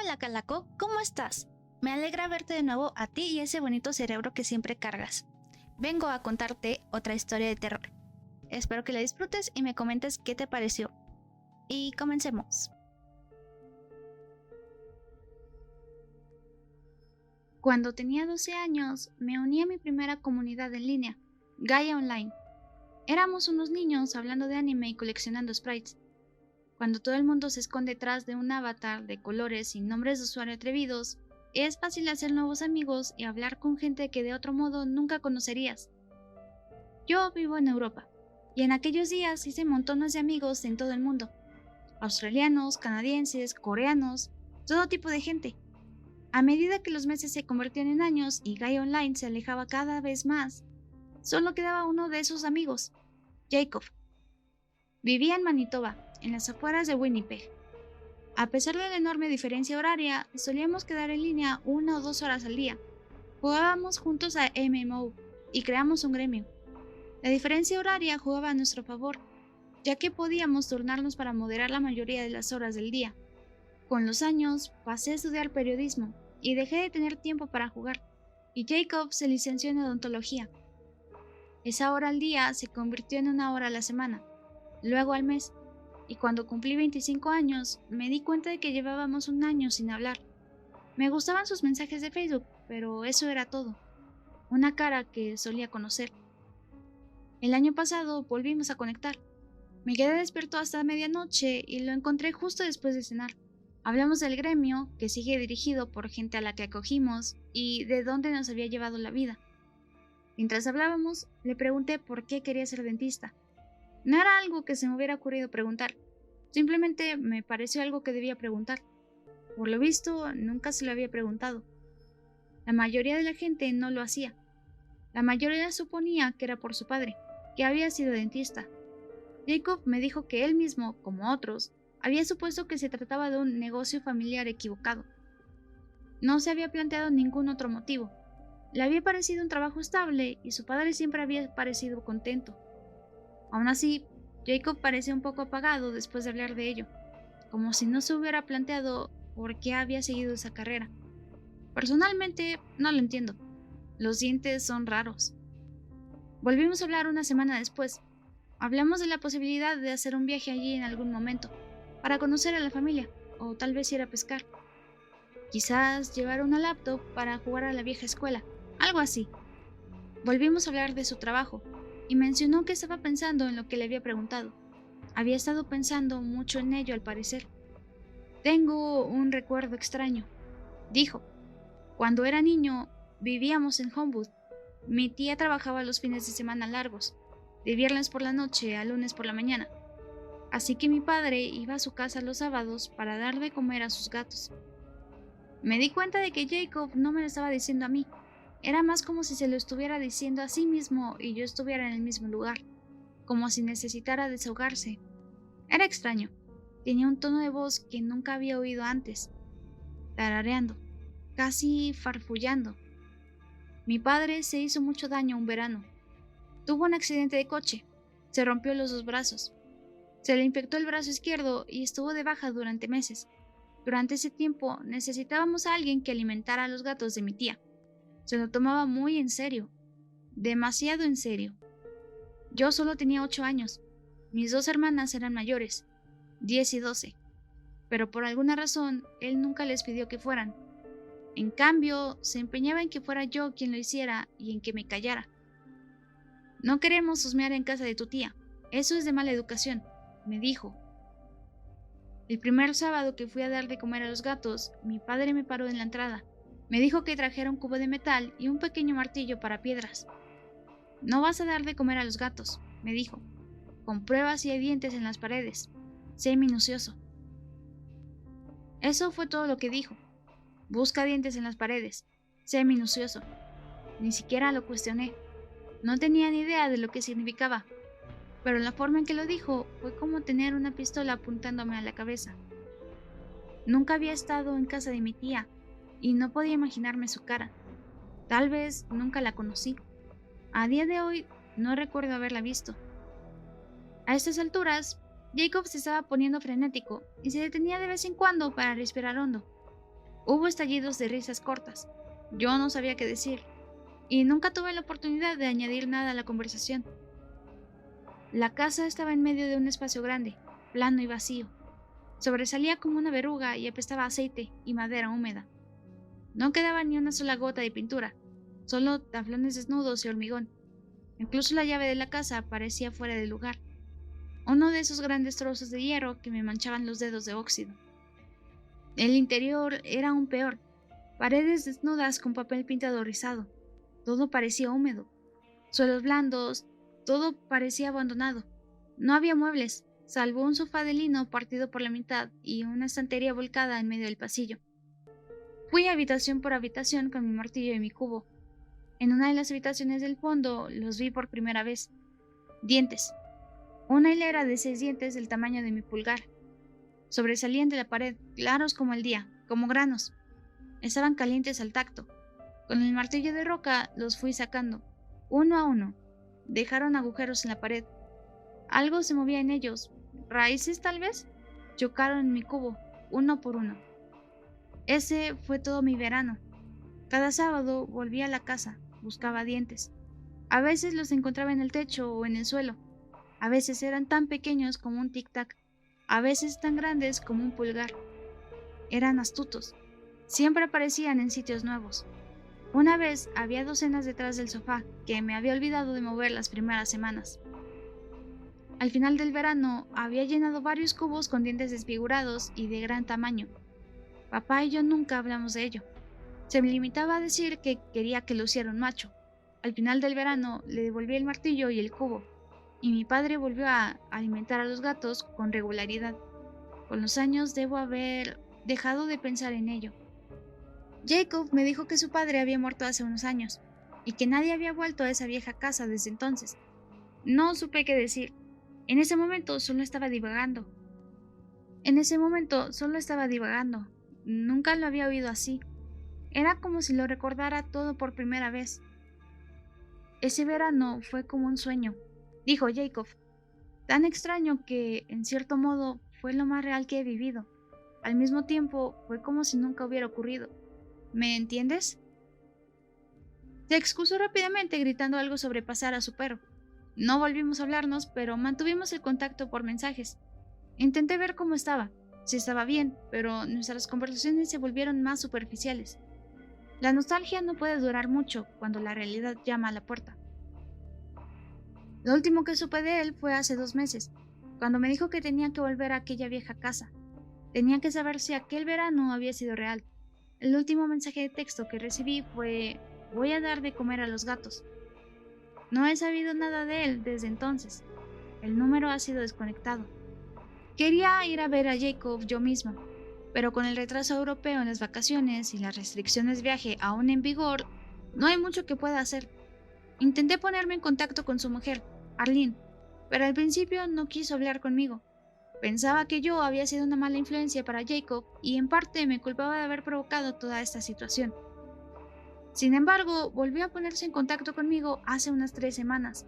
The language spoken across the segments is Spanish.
Hola Calaco, ¿cómo estás? Me alegra verte de nuevo a ti y ese bonito cerebro que siempre cargas. Vengo a contarte otra historia de terror. Espero que la disfrutes y me comentes qué te pareció. Y comencemos. Cuando tenía 12 años, me uní a mi primera comunidad en línea, Gaia Online. Éramos unos niños hablando de anime y coleccionando sprites. Cuando todo el mundo se esconde detrás de un avatar de colores y nombres de usuario atrevidos, es fácil hacer nuevos amigos y hablar con gente que de otro modo nunca conocerías. Yo vivo en Europa, y en aquellos días hice montones de amigos en todo el mundo. Australianos, canadienses, coreanos, todo tipo de gente. A medida que los meses se convertían en años y Gaia Online se alejaba cada vez más, solo quedaba uno de esos amigos, Jacob. Vivía en Manitoba, en las afueras de Winnipeg. A pesar de la enorme diferencia horaria, solíamos quedar en línea 1 o 2 horas al día. Jugábamos juntos a MMO y creamos un gremio. La diferencia horaria jugaba a nuestro favor, ya que podíamos turnarnos para moderar la mayoría de las horas del día. Con los años, pasé a estudiar periodismo y dejé de tener tiempo para jugar, y Jacob se licenció en odontología. Esa hora al día se convirtió en una hora a la semana, luego al mes, y cuando cumplí 25 años, me di cuenta de que llevábamos un año sin hablar. Me gustaban sus mensajes de Facebook, pero eso era todo. Una cara que solía conocer. El año pasado volvimos a conectar. Me quedé despierto hasta medianoche y lo encontré justo después de cenar. Hablamos del gremio, que sigue dirigido por gente a la que acogimos, y de dónde nos había llevado la vida. Mientras hablábamos, le pregunté por qué quería ser dentista. No era algo que se me hubiera ocurrido preguntar, simplemente me pareció algo que debía preguntar. Por lo visto, nunca se lo había preguntado. La mayoría de la gente no lo hacía. La mayoría suponía que era por su padre, que había sido dentista. Jacob me dijo que él mismo, como otros, había supuesto que se trataba de un negocio familiar equivocado. No se había planteado ningún otro motivo. Le había parecido un trabajo estable y su padre siempre había parecido contento. Aún así, Jacob parecía un poco apagado después de hablar de ello, como si no se hubiera planteado por qué había seguido esa carrera. Personalmente, no lo entiendo. Los dientes son raros. Volvimos a hablar una semana después. Hablamos de la posibilidad de hacer un viaje allí en algún momento, para conocer a la familia, o tal vez ir a pescar. Quizás llevar una laptop para jugar a la vieja escuela, algo así. Volvimos a hablar de su trabajo, y mencionó que estaba pensando en lo que le había preguntado. Había estado pensando mucho en ello al parecer. Tengo un recuerdo extraño, dijo. Cuando era niño, vivíamos en Homewood. Mi tía trabajaba los fines de semana largos, de viernes por la noche a lunes por la mañana. Así que mi padre iba a su casa los sábados para dar de comer a sus gatos. Me di cuenta de que Jacob no me lo estaba diciendo a mí. Era más como si se lo estuviera diciendo a sí mismo y yo estuviera en el mismo lugar, como si necesitara desahogarse. Era extraño. Tenía un tono de voz que nunca había oído antes, tarareando, casi farfullando. Mi padre se hizo mucho daño un verano. Tuvo un accidente de coche. Se rompió los dos brazos. Se le infectó el brazo izquierdo y estuvo de baja durante meses. Durante ese tiempo necesitábamos a alguien que alimentara a los gatos de mi tía. Se lo tomaba muy en serio, demasiado en serio. Yo solo tenía 8 años. Mis dos hermanas eran mayores, 10 y 12, pero por alguna razón él nunca les pidió que fueran. En cambio, se empeñaba en que fuera yo quien lo hiciera y en que me callara. No queremos husmear en casa de tu tía, eso es de mala educación, me dijo. El primer sábado que fui a dar de comer a los gatos, mi padre me paró en la entrada. Me dijo que trajera un cubo de metal y un pequeño martillo para piedras. No vas a dar de comer a los gatos, me dijo. Comprueba si hay dientes en las paredes. Sé minucioso. Eso fue todo lo que dijo. Busca dientes en las paredes. Sé minucioso. Ni siquiera lo cuestioné. No tenía ni idea de lo que significaba, pero la forma en que lo dijo fue como tener una pistola apuntándome a la cabeza. Nunca había estado en casa de mi tía y no podía imaginarme su cara. Tal vez nunca la conocí. A día de hoy no recuerdo haberla visto. A estas alturas, Jacob se estaba poniendo frenético y se detenía de vez en cuando para respirar hondo. Hubo estallidos de risas cortas. Yo no sabía qué decir, y nunca tuve la oportunidad de añadir nada a la conversación. La casa estaba en medio de un espacio grande, plano y vacío. Sobresalía como una verruga y apestaba a aceite y madera húmeda. No quedaba ni una sola gota de pintura, solo tablones desnudos y hormigón. Incluso la llave de la casa parecía fuera de lugar. Uno de esos grandes trozos de hierro que me manchaban los dedos de óxido. El interior era aún peor. Paredes desnudas con papel pintado rizado. Todo parecía húmedo. Suelos blandos, todo parecía abandonado. No había muebles, salvo un sofá de lino partido por la mitad y una estantería volcada en medio del pasillo. Fui habitación por habitación con mi martillo y mi cubo. En una de las habitaciones del fondo los vi por primera vez. Dientes. Una hilera de 6 dientes del tamaño de mi pulgar. Sobresalían de la pared, claros como el día, como granos. Estaban calientes al tacto. Con el martillo de roca los fui sacando, uno a uno. Dejaron agujeros en la pared. Algo se movía en ellos. ¿Raíces, tal vez? Chocaron en mi cubo, uno por uno. Ese fue todo mi verano. Cada sábado volvía a la casa, buscaba dientes. A veces los encontraba en el techo o en el suelo. A veces eran tan pequeños como un tic-tac. A veces tan grandes como un pulgar. Eran astutos. Siempre aparecían en sitios nuevos. Una vez había docenas detrás del sofá que me había olvidado de mover las primeras semanas. Al final del verano había llenado varios cubos con dientes desfigurados y de gran tamaño. Papá y yo nunca hablamos de ello. Se me limitaba a decir que quería que luciera un macho. Al final del verano le devolví el martillo y el cubo, y mi padre volvió a alimentar a los gatos con regularidad. Con los años debo haber dejado de pensar en ello. Jacob me dijo que su padre había muerto hace unos años, y que nadie había vuelto a esa vieja casa desde entonces. No supe qué decir. En ese momento solo estaba divagando. Nunca lo había oído así. Era como si lo recordara todo por primera vez. Ese verano fue como un sueño, dijo Jacob. Tan extraño que, en cierto modo, fue lo más real que he vivido. Al mismo tiempo, fue como si nunca hubiera ocurrido. ¿Me entiendes? Se excusó rápidamente gritando algo sobre pasar a su perro. No volvimos a hablarnos, pero mantuvimos el contacto por mensajes. Intenté ver cómo estaba, si estaba bien, pero nuestras conversaciones se volvieron más superficiales. La nostalgia no puede durar mucho cuando la realidad llama a la puerta. Lo último que supe de él fue hace 2 meses, cuando me dijo que tenía que volver a aquella vieja casa. Tenía que saber si aquel verano había sido real. El último mensaje de texto que recibí fue: voy a dar de comer a los gatos. No he sabido nada de él desde entonces. El número ha sido desconectado. Quería ir a ver a Jacob yo misma, pero con el retraso europeo en las vacaciones y las restricciones de viaje aún en vigor, no hay mucho que pueda hacer. Intenté ponerme en contacto con su mujer, Arlene, pero al principio no quiso hablar conmigo. Pensaba que yo había sido una mala influencia para Jacob y en parte me culpaba de haber provocado toda esta situación. Sin embargo, volvió a ponerse en contacto conmigo hace unas 3 semanas.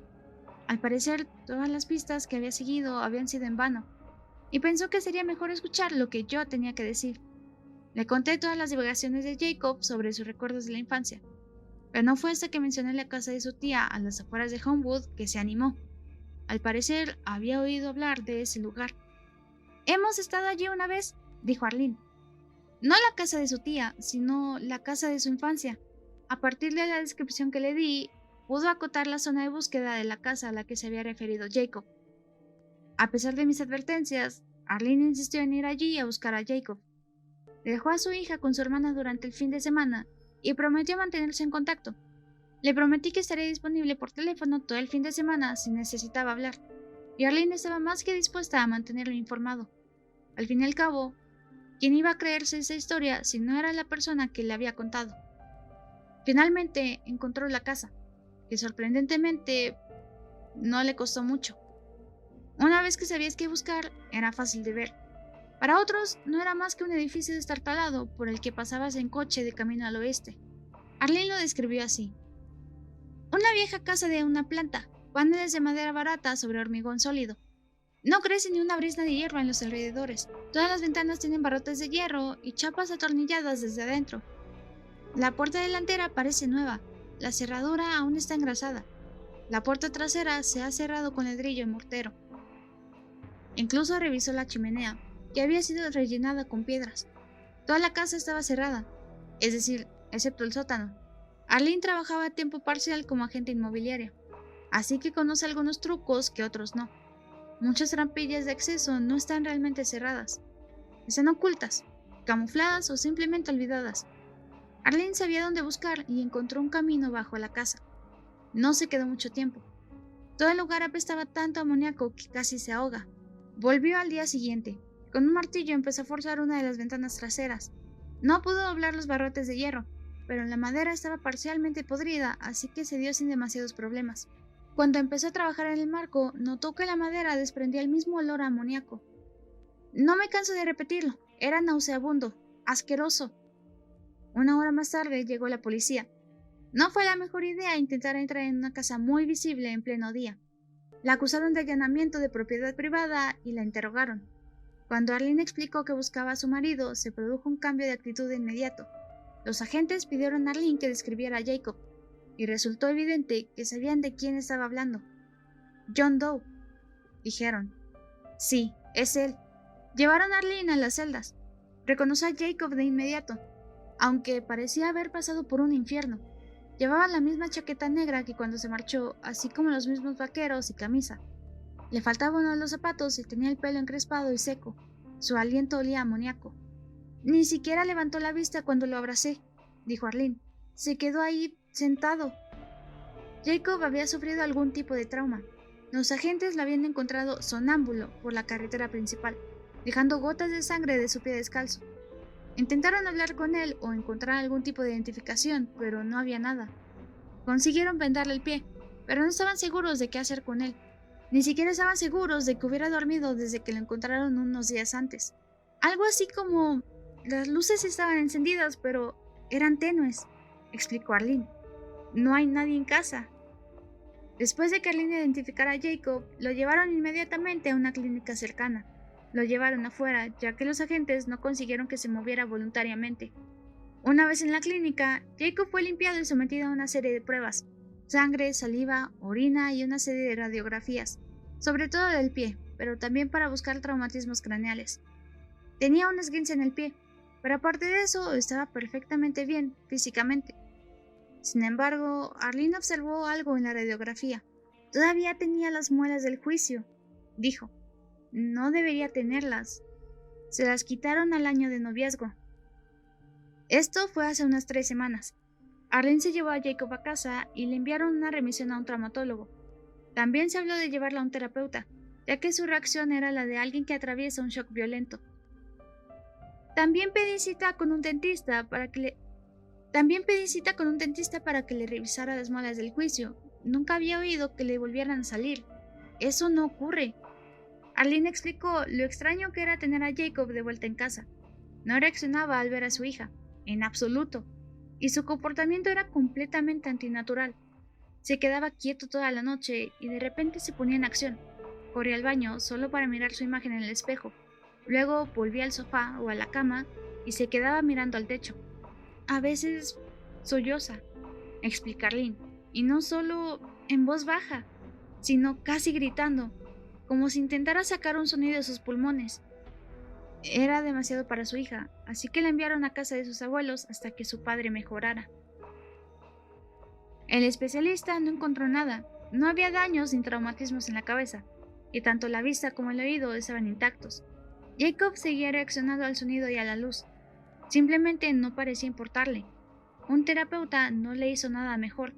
Al parecer, todas las pistas que había seguido habían sido en vano, y pensó que sería mejor escuchar lo que yo tenía que decir. Le conté todas las divagaciones de Jacob sobre sus recuerdos de la infancia, pero no fue hasta que mencioné la casa de su tía a las afueras de Homewood que se animó. Al parecer, había oído hablar de ese lugar. «Hemos estado allí una vez», dijo Arlene. No la casa de su tía, sino la casa de su infancia. A partir de la descripción que le di, pudo acotar la zona de búsqueda de la casa a la que se había referido Jacob. A pesar de mis advertencias, Arlene insistió en ir allí a buscar a Jacob. Dejó a su hija con su hermana durante el fin de semana y prometió mantenerse en contacto. Le prometí que estaría disponible por teléfono todo el fin de semana si necesitaba hablar, y Arlene estaba más que dispuesta a mantenerlo informado. Al fin y al cabo, ¿quién iba a creerse esa historia si no era la persona que le había contado? Finalmente encontró la casa, que sorprendentemente no le costó mucho. Una vez que sabías qué buscar, era fácil de ver. Para otros, no era más que un edificio destartalado por el que pasabas en coche de camino al oeste. Arlene lo describió así: una vieja casa de una planta, paneles de madera barata sobre hormigón sólido. No crece ni una brizna de hierba en los alrededores. Todas las ventanas tienen barrotes de hierro y chapas atornilladas desde adentro. La puerta delantera parece nueva. La cerradura aún está engrasada. La puerta trasera se ha cerrado con ladrillo y mortero. Incluso revisó la chimenea, que había sido rellenada con piedras. Toda la casa estaba cerrada, es decir, excepto el sótano. Arlene trabajaba a tiempo parcial como agente inmobiliaria, así que conoce algunos trucos que otros no. Muchas trampillas de acceso no están realmente cerradas. Están ocultas, camufladas o simplemente olvidadas. Arlene sabía dónde buscar y encontró un camino bajo la casa. No se quedó mucho tiempo. Todo el lugar apestaba tanto amoníaco que casi se ahoga. Volvió al día siguiente. Con un martillo empezó a forzar una de las ventanas traseras. No pudo doblar los barrotes de hierro, pero la madera estaba parcialmente podrida, así que se dio sin demasiados problemas. Cuando empezó a trabajar en el marco, notó que la madera desprendía el mismo olor a amoníaco. No me canso de repetirlo, era nauseabundo, asqueroso. Una hora más tarde llegó la policía. No fue la mejor idea intentar entrar en una casa muy visible en pleno día. La acusaron de allanamiento de propiedad privada y la interrogaron. Cuando Arlene explicó que buscaba a su marido, se produjo un cambio de actitud de inmediato. Los agentes pidieron a Arlene que describiera a Jacob, y resultó evidente que sabían de quién estaba hablando. John Doe, dijeron. Sí, es él. Llevaron a Arlene a las celdas. Reconoció a Jacob de inmediato, aunque parecía haber pasado por un infierno. Llevaba la misma chaqueta negra que cuando se marchó, así como los mismos vaqueros y camisa. Le faltaba uno de los zapatos y tenía el pelo encrespado y seco. Su aliento olía a amoníaco. Ni siquiera levantó la vista cuando lo abracé, dijo Arlene. Se quedó ahí, sentado. Jacob había sufrido algún tipo de trauma. Los agentes lo habían encontrado sonámbulo por la carretera principal, dejando gotas de sangre de su pie descalzo. Intentaron hablar con él o encontrar algún tipo de identificación, pero no había nada. Consiguieron vendarle el pie, pero no estaban seguros de qué hacer con él. Ni siquiera estaban seguros de que hubiera dormido desde que lo encontraron unos días antes. Algo así como... las luces estaban encendidas, pero eran tenues, explicó Arlene. No hay nadie en casa. Después de que Arlene identificara a Jacob, lo llevaron inmediatamente a una clínica cercana. Lo llevaron afuera, ya que los agentes no consiguieron que se moviera voluntariamente. Una vez en la clínica, Jacob fue limpiado y sometido a una serie de pruebas: sangre, saliva, orina y una serie de radiografías, sobre todo del pie, pero también para buscar traumatismos craneales. Tenía un esguince en el pie, pero aparte de eso estaba perfectamente bien físicamente. Sin embargo, Arlene observó algo en la radiografía. Todavía tenía las muelas del juicio, dijo. No debería tenerlas. Se las quitaron al año de noviazgo. Esto fue hace unas 3 semanas. Arlene se llevó a Jacob a casa y le enviaron una remisión a un traumatólogo. También se habló de llevarla a un terapeuta, ya que su reacción era la de alguien que atraviesa un shock violento. También pedí cita con un dentista para que le revisara las muelas del juicio. Nunca había oído que le volvieran a salir. Eso no ocurre. Arlene explicó lo extraño que era tener a Jacob de vuelta en casa. No reaccionaba al ver a su hija, en absoluto, y su comportamiento era completamente antinatural. Se quedaba quieto toda la noche y de repente se ponía en acción. Corría al baño solo para mirar su imagen en el espejo. Luego volvía al sofá o a la cama y se quedaba mirando al techo. A veces solloza, explica Arlene, y no solo en voz baja, sino casi gritando, como si intentara sacar un sonido de sus pulmones. Era demasiado para su hija, así que la enviaron a casa de sus abuelos hasta que su padre mejorara. El especialista no encontró nada, no había daños ni traumatismos en la cabeza, y tanto la vista como el oído estaban intactos. Jacob seguía reaccionando al sonido y a la luz. Simplemente no parecía importarle. Un terapeuta no le hizo nada mejor.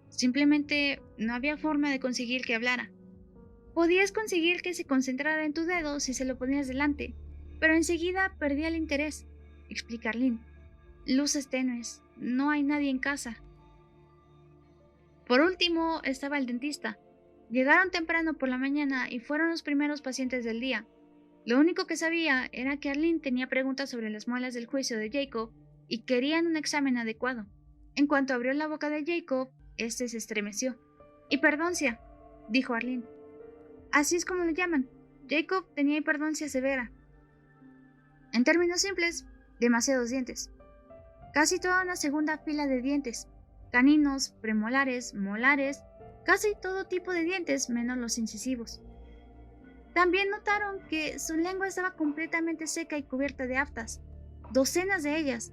Simplemente no había forma de conseguir que hablara. Podías conseguir que se concentrara en tu dedo si se lo ponías delante, pero enseguida perdía el interés, explica Arlene. Luces tenues, no hay nadie en casa. Por último estaba el dentista. Llegaron temprano por la mañana y fueron los primeros pacientes del día. Lo único que sabía era que Arlene tenía preguntas sobre las muelas del juicio de Jacob y querían un examen adecuado. En cuanto abrió la boca de Jacob, este se estremeció. Hiperdoncia, dijo Arlene. Así es como lo llaman. Jacob tenía hiperdoncia severa. En términos simples, demasiados dientes. Casi toda una segunda fila de dientes. Caninos, premolares, molares, casi todo tipo de dientes menos los incisivos. También notaron que su lengua estaba completamente seca y cubierta de aftas, docenas de ellas,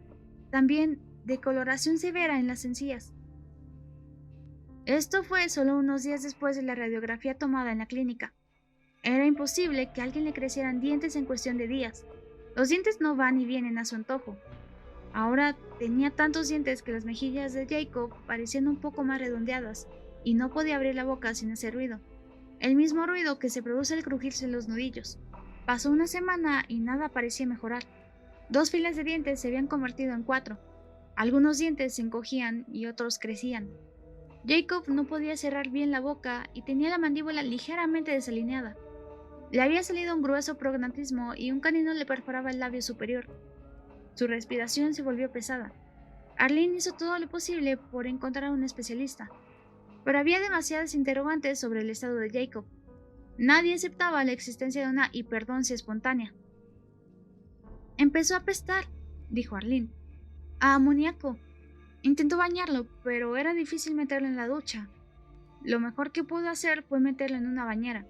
también de coloración severa en las encías. Esto fue solo unos días después de la radiografía tomada en la clínica. Era imposible que a alguien le crecieran dientes en cuestión de días. Los dientes no van y vienen a su antojo. Ahora tenía tantos dientes que las mejillas de Jacob parecían un poco más redondeadas y no podía abrir la boca sin hacer ruido. El mismo ruido que se produce al crujirse los nudillos. Pasó una semana y nada parecía mejorar. 2 filas de dientes se habían convertido en 4. Algunos dientes se encogían y otros crecían. Jacob no podía cerrar bien la boca y tenía la mandíbula ligeramente desalineada. Le había salido un grueso prognatismo y un canino le perforaba el labio superior. Su respiración se volvió pesada. Arlene hizo todo lo posible por encontrar a un especialista, pero había demasiadas interrogantes sobre el estado de Jacob. Nadie aceptaba la existencia de una hiperdoncia espontánea. Empezó a apestar, dijo Arlene, a amoníaco. Intentó bañarlo, pero era difícil meterlo en la ducha. Lo mejor que pudo hacer fue meterlo en una bañera.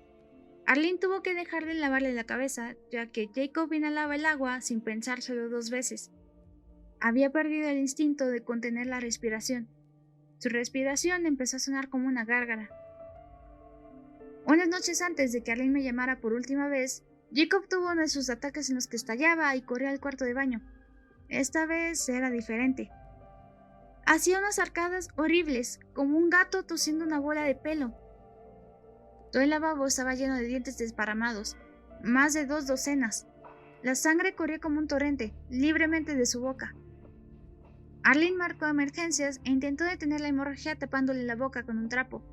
Arlene tuvo que dejar de lavarle la cabeza, ya que Jacob inhalaba el agua sin pensárselo 2 veces. Había perdido el instinto de contener la respiración. Su respiración empezó a sonar como una gárgara. Unas noches antes de que Arlene me llamara por última vez, Jacob tuvo uno de sus ataques en los que estallaba y corría al cuarto de baño. Esta vez era diferente. Hacía unas arcadas horribles, como un gato tosiendo una bola de pelo. Todo el lavabo estaba lleno de dientes desparramados, más de 2 docenas. La sangre corría como un torrente, libremente de su boca. Arlene marcó emergencias e intentó detener la hemorragia tapándole la boca con un trapo.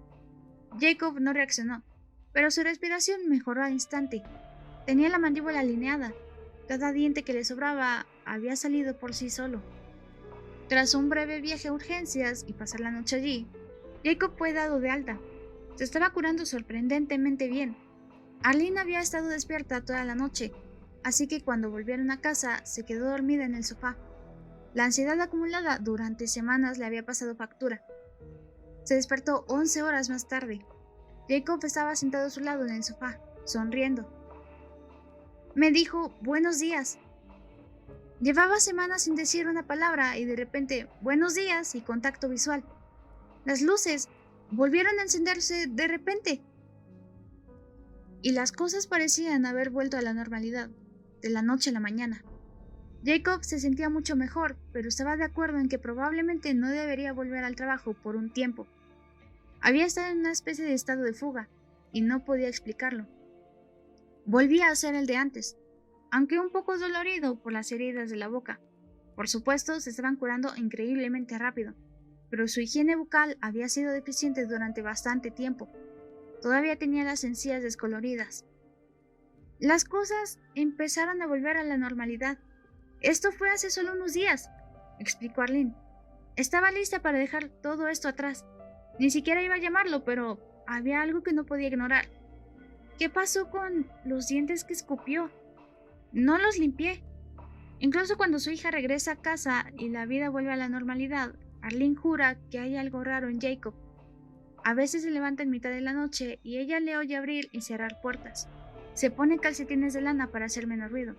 Jacob no reaccionó, pero su respiración mejoró al instante. Tenía la mandíbula alineada. Cada diente que le sobraba había salido por sí solo. Tras un breve viaje a urgencias y pasar la noche allí, Jacob fue dado de alta. Se estaba curando sorprendentemente bien. Arlene había estado despierta toda la noche, así que cuando volvieron a casa se quedó dormida en el sofá. La ansiedad acumulada durante semanas le había pasado factura. Se despertó 11 horas más tarde. Jacob estaba sentado a su lado en el sofá, sonriendo. Me dijo, buenos días. Llevaba semanas sin decir una palabra y de repente, buenos días y contacto visual. Las luces volvieron a encenderse de repente. Y las cosas parecían haber vuelto a la normalidad, de la noche a la mañana. Jacob se sentía mucho mejor, pero estaba de acuerdo en que probablemente no debería volver al trabajo por un tiempo. Había estado en una especie de estado de fuga, y no podía explicarlo. Volvía a ser el de antes, aunque un poco dolorido por las heridas de la boca. Por supuesto, se estaban curando increíblemente rápido, pero su higiene bucal había sido deficiente durante bastante tiempo. Todavía tenía las encías descoloridas. Las cosas empezaron a volver a la normalidad. Esto fue hace solo unos días, explicó Arlene. Estaba lista para dejar todo esto atrás. Ni siquiera iba a llamarlo, pero había algo que no podía ignorar. ¿Qué pasó con los dientes que escupió? No los limpié. Incluso cuando su hija regresa a casa y la vida vuelve a la normalidad, Arlene jura que hay algo raro en Jacob. A veces se levanta en mitad de la noche y ella le oye abrir y cerrar puertas. Se pone calcetines de lana para hacer menos ruido.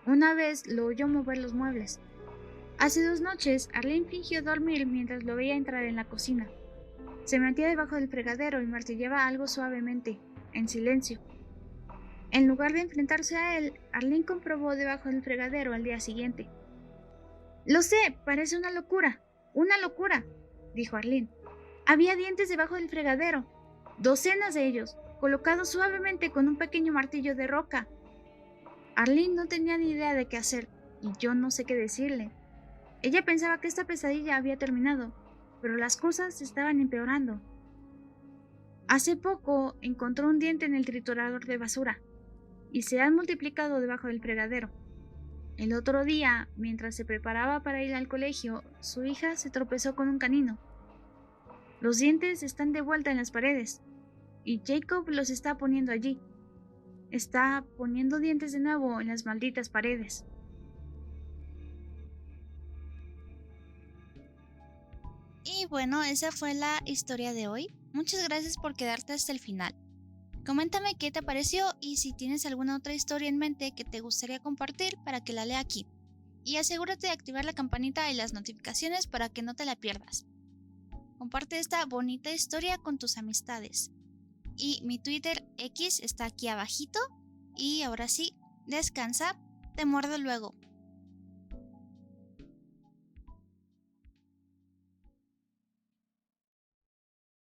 Una vez lo oyó mover los muebles. Hace 2 noches, Arlene fingió dormir mientras lo veía entrar en la cocina. Se metía debajo del fregadero y martillaba algo suavemente, en silencio. En lugar de enfrentarse a él, Arlene comprobó debajo del fregadero al día siguiente. Lo sé, parece una locura, dijo Arlene. Había dientes debajo del fregadero, docenas de ellos, colocados suavemente con un pequeño martillo de roca. Arlene no tenía ni idea de qué hacer, y yo no sé qué decirle. Ella pensaba que esta pesadilla había terminado, pero las cosas estaban empeorando. Hace poco encontró un diente en el triturador de basura, y se han multiplicado debajo del fregadero. El otro día, mientras se preparaba para ir al colegio, su hija se tropezó con un canino. Los dientes están de vuelta en las paredes, y Jacob los está poniendo allí. está poniendo dientes de nuevo en las malditas paredes. Y bueno, esa fue la historia de hoy. Muchas gracias por quedarte hasta el final. Coméntame qué te pareció y si tienes alguna otra historia en mente que te gustaría compartir para que la lea aquí. Y asegúrate de activar la campanita y las notificaciones para que no te la pierdas. Comparte esta bonita historia con tus amistades. Y mi Twitter X está aquí abajito. Y ahora sí, descansa, te muerdo luego.